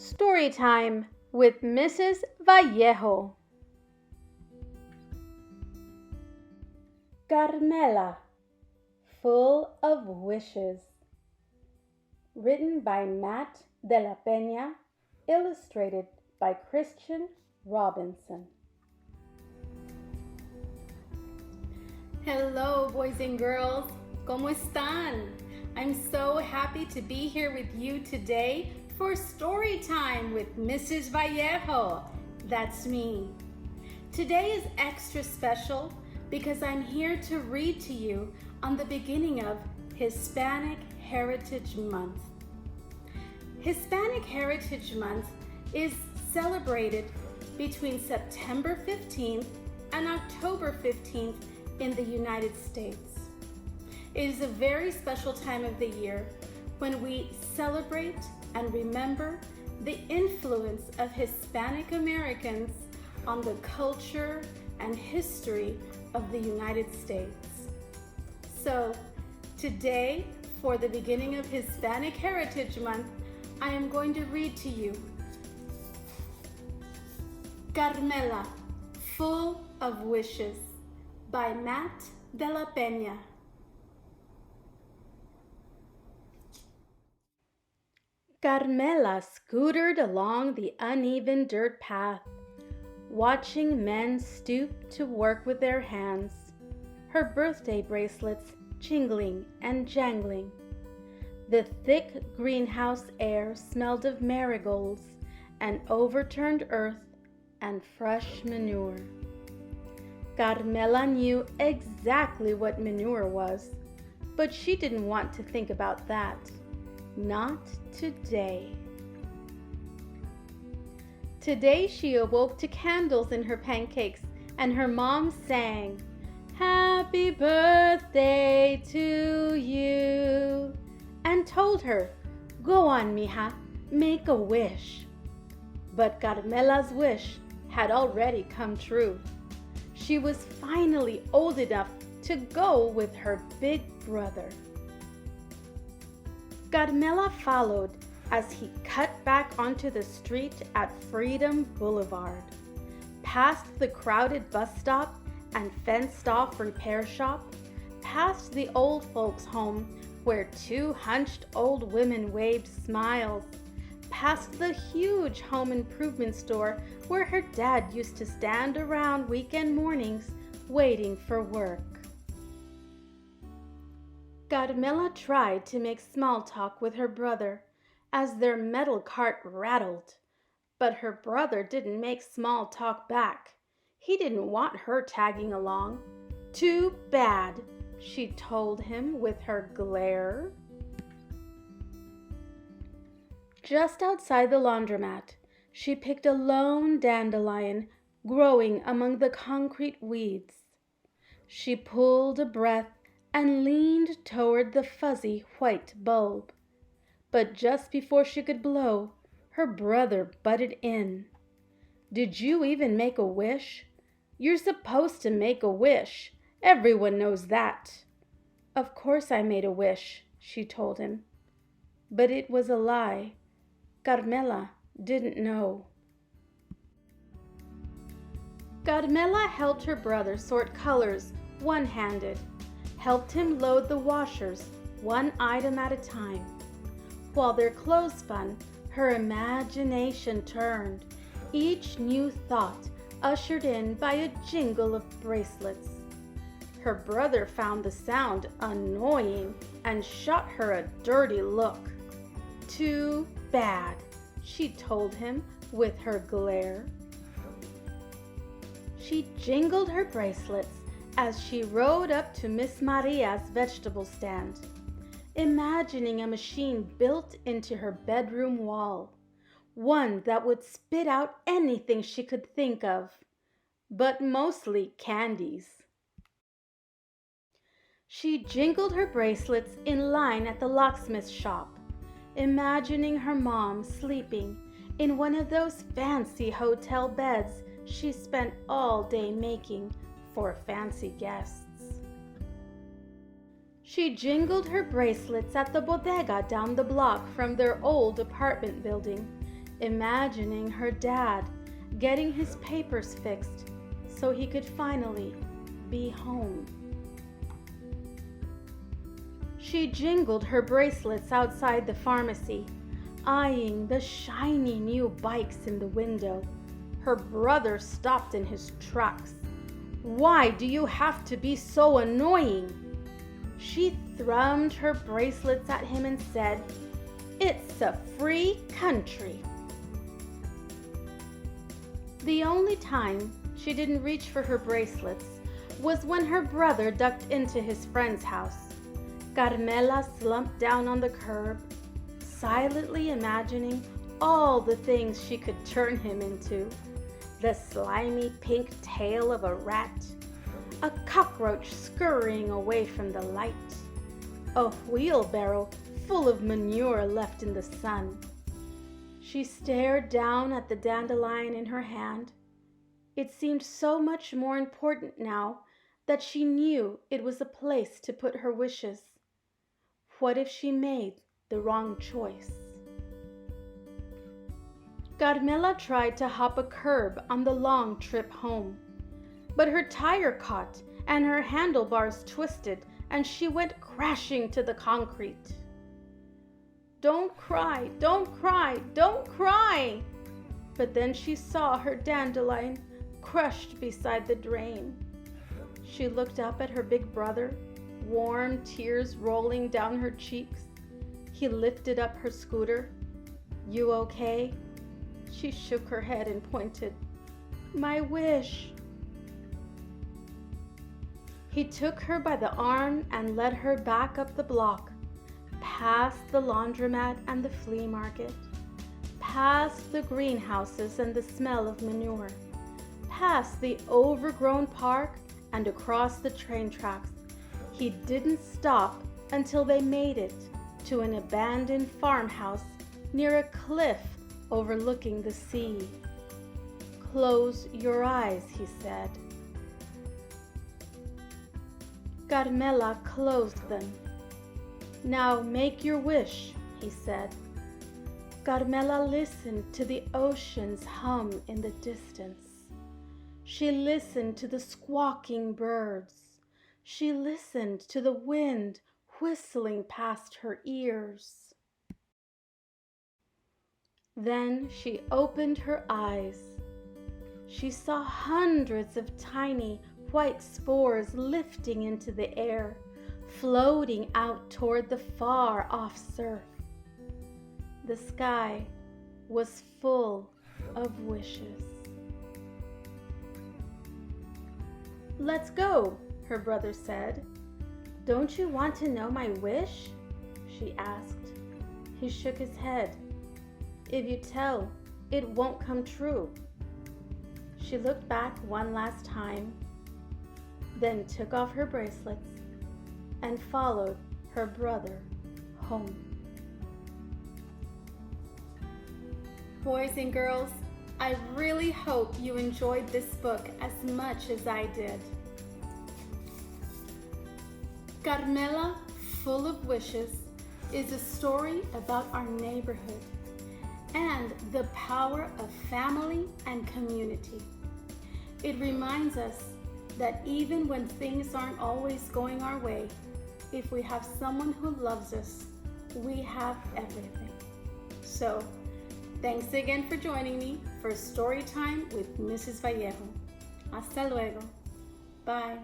Story time with Mrs. Vallejo. Carmela, full of wishes. Written by Matt de la Peña, illustrated by Christian Robinson. Hello, boys and girls. ¿Cómo están? I'm so happy to be here with you today for story time with Mrs. Vallejo. That's me. Today is extra special because I'm here to read to you on the beginning of Hispanic Heritage Month. Hispanic Heritage Month is celebrated between September 15th and October 15th in the United States. It is a very special time of the year when we celebrate and remember the influence of Hispanic Americans on the culture and history of the United States. So today, for the beginning of Hispanic Heritage Month, I am going to read to you Carmela, Full of Wishes by Matt de la Peña. Carmela scootered along the uneven dirt path, watching men stoop to work with their hands, her birthday bracelets jingling and jangling. The thick greenhouse air smelled of marigolds and overturned earth and fresh manure. Carmela knew exactly what manure was, but she didn't want to think about that. Not today. Today she awoke to candles in her pancakes, and her mom sang, "Happy birthday to you," and told her, "Go on, mija, make a wish." But Carmela's wish had already come true. She was finally old enough to go with her big brother. Carmela followed as he cut back onto the street at Freedom Boulevard, past the crowded bus stop and fenced-off repair shop, past the old folks' home where two hunched old women waved smiles, past the huge home improvement store where her dad used to stand around weekend mornings waiting for work. Carmela tried to make small talk with her brother as their metal cart rattled, but her brother didn't make small talk back. He didn't want her tagging along. "Too bad," she told him with her glare. Just outside the laundromat, she picked a lone dandelion growing among the concrete weeds. She pulled a breath and leaned toward the fuzzy white bulb. But just before she could blow, her brother butted in. "Did you even make a wish? You're supposed to make a wish. Everyone knows that." "Of course I made a wish," she told him. But it was a lie. Carmela didn't know. Carmela helped her brother sort colors one-handed, helped him load the washers one item at a time. While their clothes spun, her imagination turned, each new thought ushered in by a jingle of bracelets. Her brother found the sound annoying and shot her a dirty look. "Too bad," she told him with her glare. She jingled her bracelets as she rode up to Miss Maria's vegetable stand, imagining a machine built into her bedroom wall, one that would spit out anything she could think of, but mostly candies. She jingled her bracelets in line at the locksmith's shop, imagining her mom sleeping in one of those fancy hotel beds she spent all day making for fancy guests. She jingled her bracelets at the bodega down the block from their old apartment building, imagining her dad getting his papers fixed so he could finally be home. She jingled her bracelets outside the pharmacy, eyeing the shiny new bikes in the window. Her brother stopped in his tracks. "Why do you have to be so annoying?" She thrummed her bracelets at him and said, "It's a free country." The only time she didn't reach for her bracelets was when her brother ducked into his friend's house. Carmela slumped down on the curb, silently imagining all the things she could turn him into: the slimy pink tail of a rat, a cockroach scurrying away from the light, a wheelbarrow full of manure left in the sun. She stared down at the dandelion in her hand. It seemed so much more important now that she knew it was a place to put her wishes. What if she made the wrong choice? Carmela tried to hop a curb on the long trip home, but her tire caught and her handlebars twisted and she went crashing to the concrete. "Don't cry, don't cry, don't cry!" But then she saw her dandelion crushed beside the drain. She looked up at her big brother, warm tears rolling down her cheeks. He lifted up her scooter. "You okay?" She shook her head and pointed. "My wish." He took her by the arm and led her back up the block, past the laundromat and the flea market, past the greenhouses and the smell of manure, past the overgrown park and across the train tracks. He didn't stop until they made it to an abandoned farmhouse near a cliff overlooking the sea. "Close your eyes," he said. Carmela closed them. "Now make your wish," he said. Carmela listened to the ocean's hum in the distance. She listened to the squawking birds. She listened to the wind whistling past her ears. Then she opened her eyes. She saw hundreds of tiny white spores lifting into the air, floating out toward the far-off surf. The sky was full of wishes. "Let's go," her brother said. "Don't you want to know my wish?" she asked. He shook his head. "If you tell, it won't come true." She looked back one last time, then took off her bracelets and followed her brother home. Boys and girls, I really hope you enjoyed this book as much as I did. Carmela, Full of Wishes, is a story about our neighborhood and the power of family and community. It reminds us that even when things aren't always going our way, if we have someone who loves us, we have everything. So, thanks again for joining me for Story Time with Mrs. Vallejo. Hasta luego. Bye.